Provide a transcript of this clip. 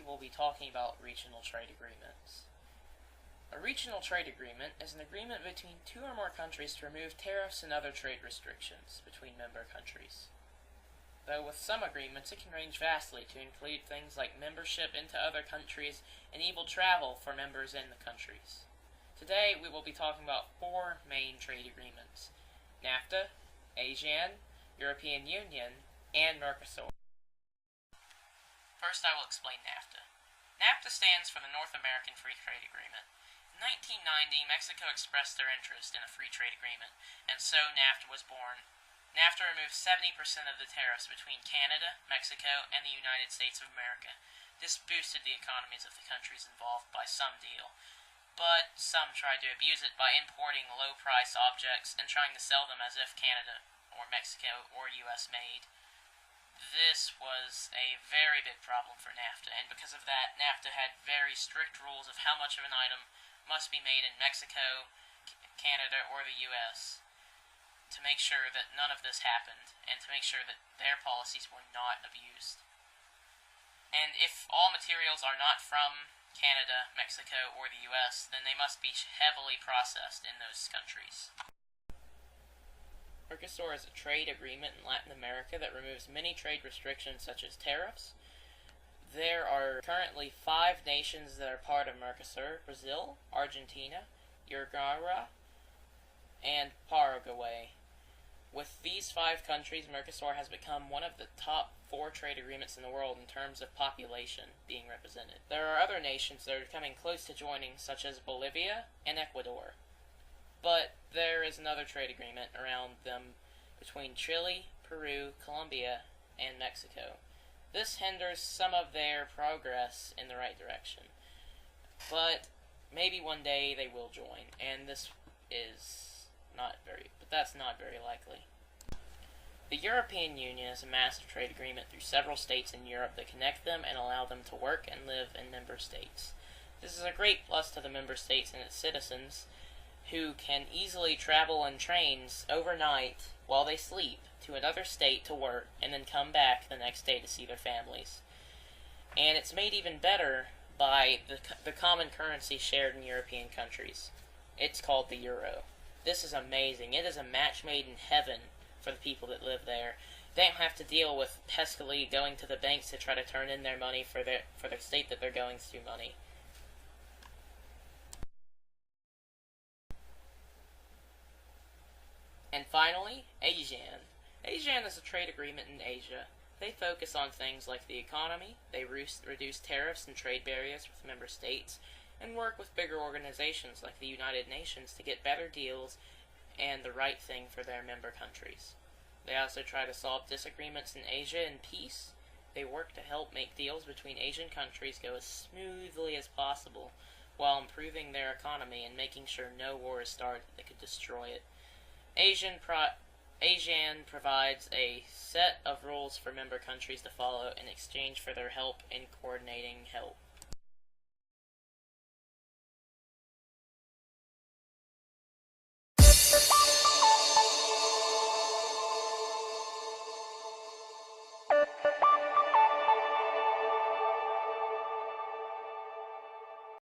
will be talking about regional trade agreements. A regional trade agreement is an agreement between two or more countries to remove tariffs and other trade restrictions between member countries. Though with some agreements it can range vastly to include things like membership into other countries and even travel for members in the countries. Today we will be talking about four main trade agreements: NAFTA, ASEAN, European Union, and Mercosur. First I will explain NAFTA. NAFTA stands for the North American Free Trade Agreement. In 1990, Mexico expressed their interest in a free trade agreement, and so NAFTA was born. NAFTA removes 70% of the tariffs between Canada, Mexico, and the United States of America. This boosted the economies of the countries involved by some deal, but some tried to abuse it by importing low-price objects and trying to sell them as if Canada or Mexico or US made. This was a very big problem for NAFTA, and because of that, NAFTA had very strict rules of how much of an item must be made in Mexico, Canada, or the US, to make sure that none of this happened, and to make sure that their policies were not abused. And if all materials are not from Canada, Mexico, or the US, then they must be heavily processed in those countries. Mercosur is a trade agreement in Latin America that removes many trade restrictions such as tariffs. There are currently 5 nations that are part of Mercosur: Brazil, Argentina, Uruguay, and Paraguay. With these 5 countries, Mercosur has become one of the top 4 trade agreements in the world in terms of population being represented. There are other nations that are coming close to joining, such as Bolivia and Ecuador. But there is another trade agreement around them between Chile, Peru, Colombia, and Mexico. This hinders some of their progress in the right direction. But maybe one day they will join, and that's not very likely. The European Union is a master trade agreement through several states in Europe that connect them and allow them to work and live in member states. This is a great plus to the member states and its citizens, who can easily travel in trains overnight while they sleep to another state to work and then come back the next day to see their families. And it's made even better by the common currency shared in European countries. It's called the euro. This is amazing. It is a match made in heaven for the people that live there. They don't have to deal with peskily going to the banks to try to turn in their money for the state that they're going to money. And finally, ASEAN. ASEAN is a trade agreement in Asia. They focus on things like the economy, they reduce tariffs and trade barriers with member states, and work with bigger organizations like the United Nations to get better deals and the right thing for their member countries. They also try to solve disagreements in Asia in peace. They work to help make deals between Asian countries go as smoothly as possible, while improving their economy and making sure no war is started that could destroy it. ASEAN provides a set of rules for member countries to follow in exchange for their help in coordinating help.